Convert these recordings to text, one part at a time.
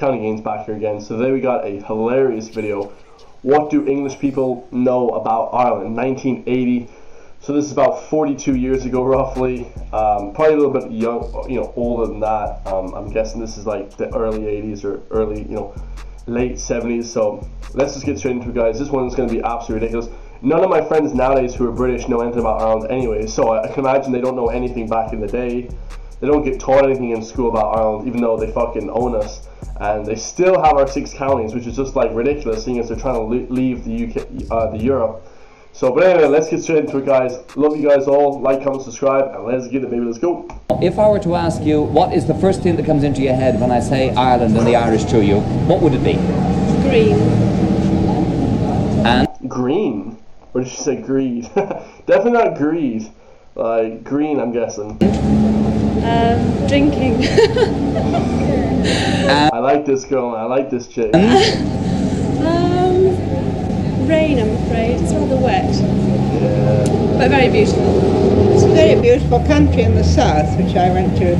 County Games back here again. So today we got a hilarious video. What do English people know about Ireland? 1980. So this is about 42 years ago, roughly. Probably a little bit young, older than that. I'm guessing this is like the early 80s or early, late 70s. So let's just get straight into it, guys. This one is going to be absolutely ridiculous. None of my friends nowadays who are British know anything about Ireland anyway, so I can imagine they don't know anything back in the day. They don't get taught anything in school about Ireland, even though they fucking own us. And they still have our 6 counties, which is just like ridiculous, seeing as they're trying to leave the UK, the Europe. So, but anyway, let's get straight into it, guys. Love you guys all. Like, comment, subscribe, and let's get it, baby. Let's go. If I were to ask you, what is the first thing that comes into your head when I say Ireland and the Irish to you, what would it be? Green. And? Green? Or did she say greed? Definitely not greed. Like, green, I'm guessing. Drinking. I like this girl, I like this chick. Rain, I'm afraid. It's rather wet. Yeah. But very beautiful. It's a very beautiful country in the south, which I went to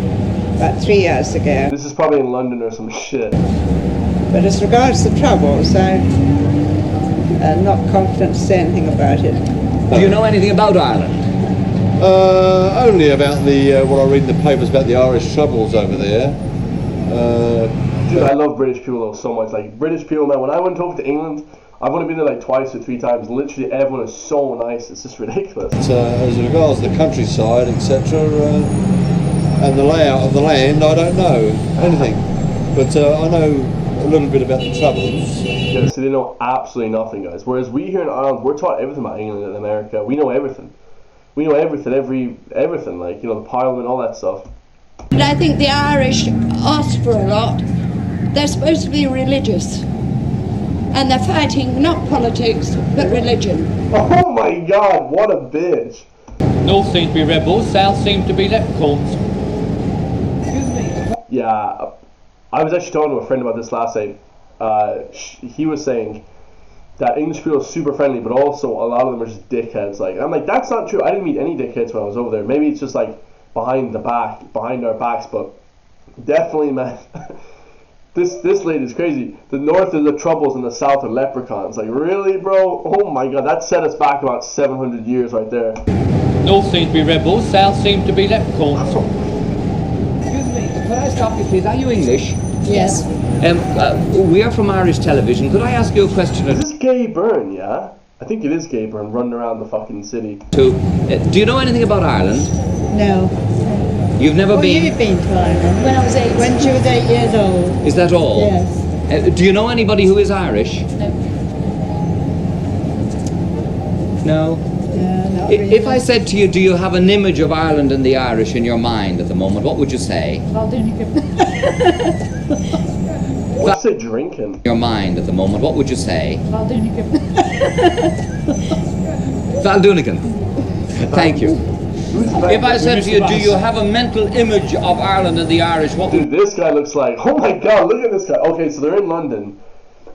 about 3 years ago. This is probably in London or some shit. But as regards the troubles, I'm not confident to say anything about it. Do you know anything about Ireland? Only about the what I read in the papers about the Irish troubles over there. Dude, I love British people though so much. Like British people, man. When I went over to England, I've only been there like twice or 3 times. Literally, everyone is so nice. It's just ridiculous. As regards the countryside, etc., and the layout of the land, I don't know anything, but I know a little bit about the troubles. Yeah, so they know absolutely nothing, guys. Whereas we here in Ireland, we're taught everything about England and America. We know everything. We know everything, everything, like, the Parliament, all that stuff. And I think the Irish ask for a lot. They're supposed to be religious. And they're fighting not politics, but religion. Oh my god, what a bitch. North seems to be rebels, south seems to be leprechauns. Yeah, I was actually talking to a friend about this last night. He was saying that English people are super friendly, but also a lot of them are just dickheads. Like, I'm like, that's not true. I didn't meet any dickheads when I was over there. Maybe it's just like behind our backs, but definitely, man. This lady's crazy. The north are the troubles and the south are leprechauns. Like, really, bro? Oh my god, that set us back about 700 years right there. North seems to be rebels, south seems to be leprechauns. Excuse me, could I stop you please? Are you English? Yes. We are from Irish television. Could I ask you a question? Is this gay Byrne, yeah? I think it is gay Byrne running around the fucking city. Do you know anything about Ireland? No. You've never been? You've been to Ireland? When I was 8. When she was 8 years old. Is that all? Yes. Do you know anybody who is Irish? No? Not really. If I said to you, do you have an image of Ireland and the Irish in your mind at the moment, what would you say? What's it drinking? Your mind at the moment, what would you say? Valdunican. Thank you. If I said to you, do you have a mental image of Ireland and the Irish, what would... Dude, this guy looks like, oh my god, look at this guy. Okay, so they're in London,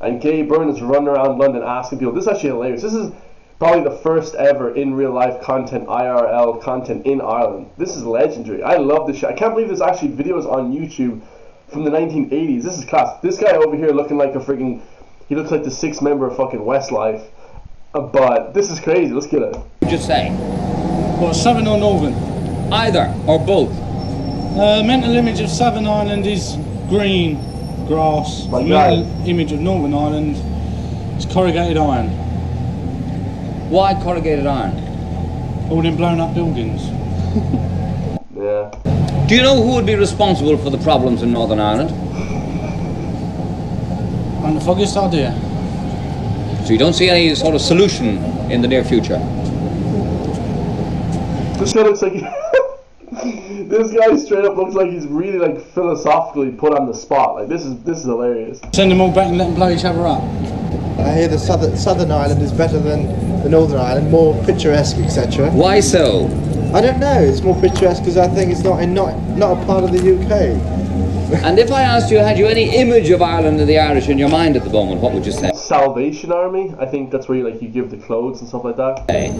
and gay Byrne is running around London asking people. This is actually hilarious. This is probably the first ever in real life content, IRL content in Ireland. This is legendary. I love this shit. I can't believe there's actually videos on YouTube from the 1980s. This is class. This guy over here looking like a freaking, he looks like the 6th member of fucking Westlife. But this is crazy. Let's get it. you say? What, southern or northern? Either or both. Mental image of Southern Ireland is green grass. Like mental that. image of Northern Ireland is corrugated iron. Why corrugated iron? All them blown up buildings. Yeah. Do you know who would be responsible for the problems in Northern Ireland? And the foggiest idea. So you don't see any sort of solution in the near future? This guy looks like this guy straight up looks like he's really like philosophically put on the spot. Like this is hilarious. Send them all back and let them blow each other up. I hear the Southern Ireland is better than the Northern Ireland, more picturesque, etc. Why so? I don't know. It's more picturesque because I think it's not a part of the UK. And if I asked you, had you any image of Ireland and the Irish in your mind at the moment, what would you say? Salvation Army. I think that's where you give the clothes and stuff like that. Hey.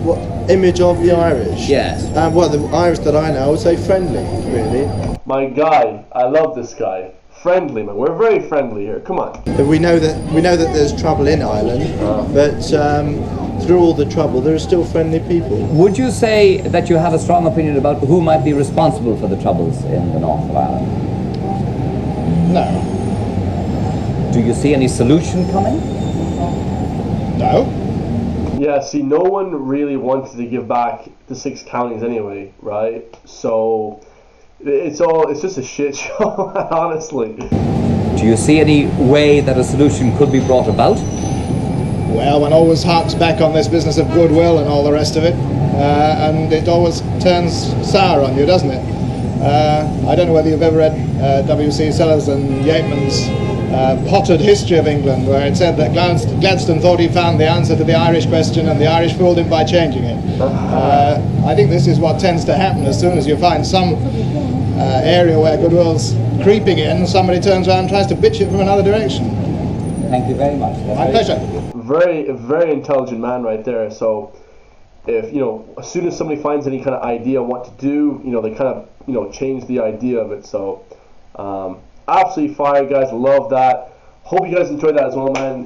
What image of the Irish? Yes. Well, the Irish that I know, I would say friendly, really. My guy, I love this guy. friendly, man. We're very friendly here. Come on. We know that there's trouble in Ireland, but through all the trouble, there are still friendly people. Would you say that you have a strong opinion about who might be responsible for the troubles in the north of Ireland? No. Do you see any solution coming? No. Yeah, see, no one really wanted to give back the 6 counties anyway, right? So it's just a shit show, honestly. Do you see any way that a solution could be brought about? Well, one always harks back on this business of goodwill and all the rest of it, and it always turns sour on you, doesn't it? I don't know whether you've ever read W.C. Sellers and Yeatman's Pottered History of England, where it said that Gladstone thought he found the answer to the Irish question and the Irish fooled him by changing it. I think this is what tends to happen as soon as you find some area where goodwill's creeping in, somebody turns around and tries to bitch it from another direction. Thank you very much. My pleasure. Very intelligent man right there. So if, as soon as somebody finds any kind of idea on what to do, they kind of, change the idea of it. So absolutely fire, guys. Love that. Hope you guys enjoyed that as well, man.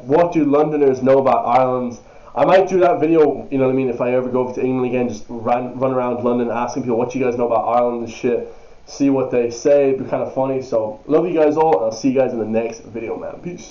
What do Londoners know about Ireland? I might do that video, if I ever go over to England again, just run around London asking people what you guys know about Ireland and shit. See what they say. It'd be kind of funny. So love you guys all, and I'll see you guys in the next video, man. Peace.